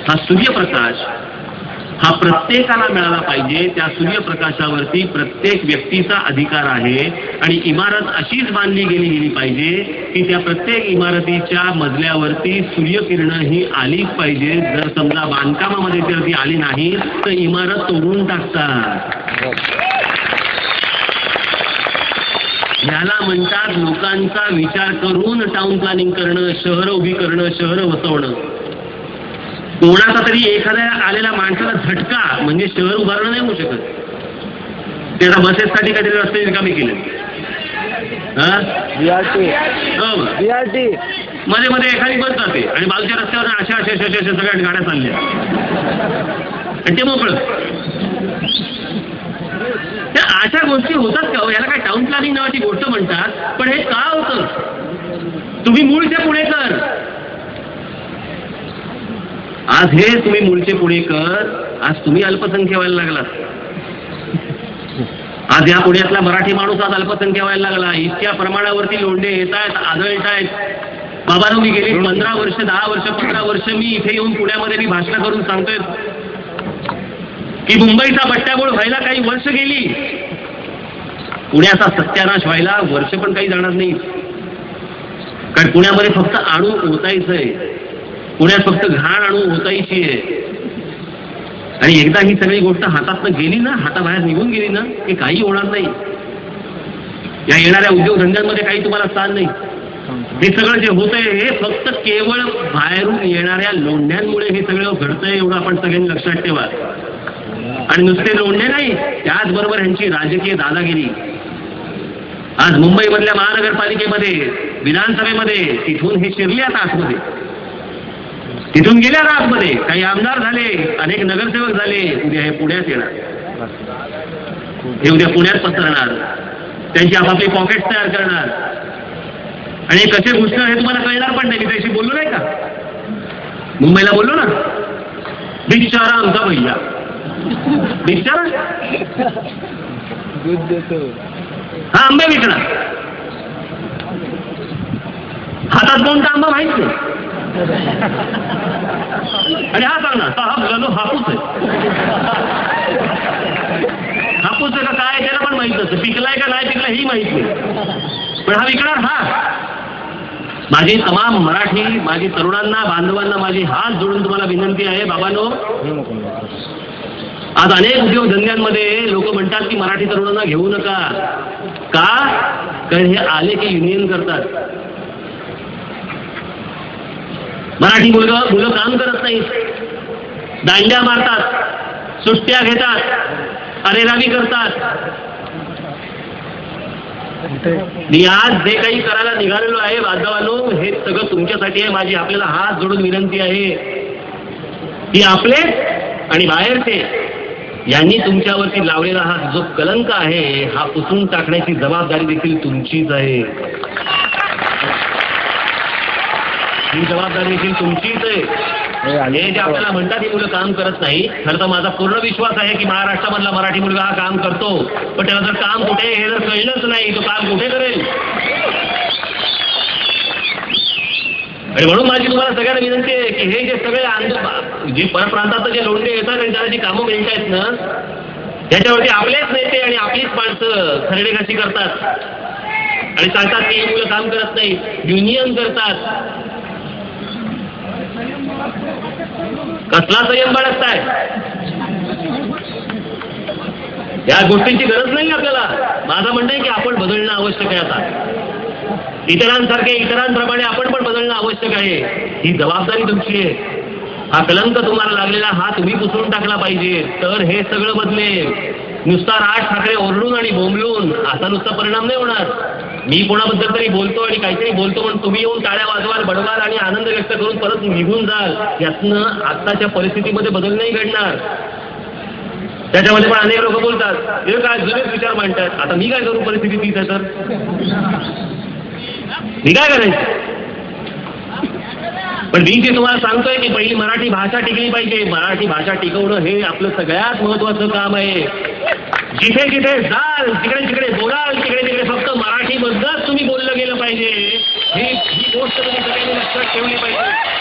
हा सूर्यप्रकाश हा प्रत्येकाला मिळाला पाहिजे. त्या सूर्यप्रकाशावरती प्रत्येक व्यक्तीचा अधिकार आहे आणि इमारत अशीच बांधली गेली पाहिजे की त्या प्रत्येक इमारतीच्या मजल्यावरती सूर्यकिरणं ही आलीच पाहिजे. जर समजा बांधकामामध्ये जर ती आली नाही तर इमारत तोडून टाकतात. याला म्हणतात लोकांचा विचार करून टाउन प्लॅनिंग करणं, शहरं उभी करणं, शहरं वसवणं. कोणाचा तरी एखाद्या आलेल्या माणसाला झटका म्हणजे शहर उभारणं नाही होऊ शकत. त्याला बसेससाठी काहीतरी रस्ते रिकामी केले. मध्ये मध्ये एखादी बस जाते आणि बाजूच्या रस्त्यावर अशा अशा अशा अशा सगळ्या गाड्या चालल्या आणि ते मोकळं. त्या अशा गोष्टी होतात का? याला काय टाउन प्लॅनिंग नावाची गोष्ट म्हणतात. पण हे का होतं? तुम्ही मूळचे पुणेकर, आज हे तुम्ही मूळचे पुणेकर, आज तुम्ही अल्पसंख्य व्हायला लागला. आज या पुण्यातला मराठी माणूस आज अल्पसंख्य व्हायला लागला. इतक्या प्रमाणावरती लोंढे येत आहेत, आदळत आहेत. बाबांनो, मी गेली 15 वर्ष 10 वर्ष 15 वर्ष मी इथे येऊन पुण्यामध्ये मी भाषण करून सांगतोय की मुंबईचा बट्ट्याबोळ व्हायला काही वर्ष गेली, पुण्याचा सत्यानाश व्हायला वर्ष पण काही जाणार नाही. कारण पुण्यामध्ये फक्त अणू ओतायचं आहे, पुण्यात फक्त घाण अणू ओतायची आहे. आणि एकदा ही सगळी गोष्ट हातातनं गेली ना, हाताबाहेर निघून गेली ना, की काही होणार नाही. या येणाऱ्या उद्योगधंद्यांमध्ये काही तुम्हाला स्थान नाही. हे सगळं जे होतंय हे फक्त केवळ बाहेरून येणाऱ्या लोंढ्यांमुळे हे सगळं घडतंय, एवढं आपण सगळ्यांनी लक्षात ठेवा. आणि नुसते लोंढे नाही, त्याचबरोबर ह्यांची राजकीय दादागिरी. आज मुंबईमधल्या महानगरपालिकेमध्ये, विधानसभेमध्ये तिथून हे शिरले आता आतमध्ये, तिथून गेल्या आतमध्ये. काही आमदार झाले, अनेक नगरसेवक झाले. उद्या हे पुण्यात येणार, हे उद्या पुण्यात पसरणार, त्यांची आपापली पॉकेट तयार करणार. आणि कसे घुसणार हे तुम्हाला कळणार पण नाही. मी त्याशी बोललो नाही का, मुंबईला बोललो ना, बिचारा आमचा भैया, बिचारा हा आंबे विकणार, हातात कोणता आंबा माहित नाही. आणि हा सांगणार साहेब झालो हापूस आहे. हापूस आहे का काय त्याला पण माहित नसतं, पिकलाय का नाही पिकलाय ही माहित नाही, पण हा विकणार. हा माझी तमाम मराठी, माझी तरुणांना, बांधवांना माझी हात जोडून तुम्हाला विनंती आहे, बाबांनो, आज अनेक उद्योगधंद्यांमध्ये लोक म्हणतात की मराठी तरुणांना घेऊ नका. का? कारण हे आले की युनियन करतात. मराठी मुलं काम करत नाही, दांड्या मारतात, सुट्ट्या घेतात, अरेरावी करतात. मी आज जे काही करायला निघालेलो आहे बांधवांनो, हे सगळं तुमच्यासाठी आहे. माझी आपल्याला हात जोडून विनंती आहे की आपले आणि बाहेरचे यांनी तुमच्यावरती लावलेला हा जो कलंक आहे हा पुसून टाकण्याची जबाबदारी देखील तुमचीच आहे. ही जबाबदारी देखील तुमचीच आहे. हे जे आपल्याला म्हणतात ही मुलं काम करत नाही, खरं तर माझा पूर्ण विश्वास आहे की महाराष्ट्रामधला मराठी मुलगा हा काम करतो. पण त्याला जर काम कुठे हे जर कळलंच नाही तो काम कुठे करेल. आणि म्हणून माझी तुम्हाला सगळ्यांना विनंती आहे की हे जे सगळे जे परप्रांतात जे लोंढे येतात आणि त्याला जी कामं मिळत आहेत ना, याच्यावरती आपलेच नेते आणि आपलीच माणसं खरडेघाशी करतात आणि सांगतात की ही मुलं काम करत नाही, युनियन करतात. कसला संयम बाळगताय? या गोष्टींची गरज नाही आपल्याला. माझं म्हणणं आहे की आपण बदलणं आवश्यक आहे. आता इतरांसारखे इतरांप्रमाणे आपण पण बदलणं आवश्यक आहे. ही जबाबदारी तुमची आहे. हा कलंक तुम्हाला लागलेला हा तुम्ही पुसून टाकला पाहिजे, तर हे सगळं बदलेल. नुसता राज ठाकरे ओरडून आणि बोंबलून असा नुसता परिणाम नाही होणार. मी कोणाबद्दल तरी बोलतो आणि काहीतरी बोलतो म्हणून तुम्ही येऊन टाळ्या वाजवाल, बडवाल आणि आनंद व्यक्त करून परत निघून जाल. यातनं आत्ताच्या परिस्थितीमध्ये बदल नाही घडणार. त्याच्यामध्ये पण अनेक लोक बोलतात हे काय जुनेच विचार मांडतात. आता मी काय करू? परिस्थिती तीच आहे तर मी काय करायचं? पण मी जे तुम्हाला सांगतोय की पहिली मराठी भाषा टिकली पाहिजे. मराठी भाषा टिकवणं हे आपलं सगळ्यात महत्वाचं काम आहे. जिथे जिथे जाल तिकडे तिकडे बोलाल, तिकडे तिकडे फक्त मराठीमधनंच तुम्ही बोललं गेलं पाहिजे. ही गोष्ट तुम्ही सगळ्यांनी लक्षात ठेवली पाहिजे.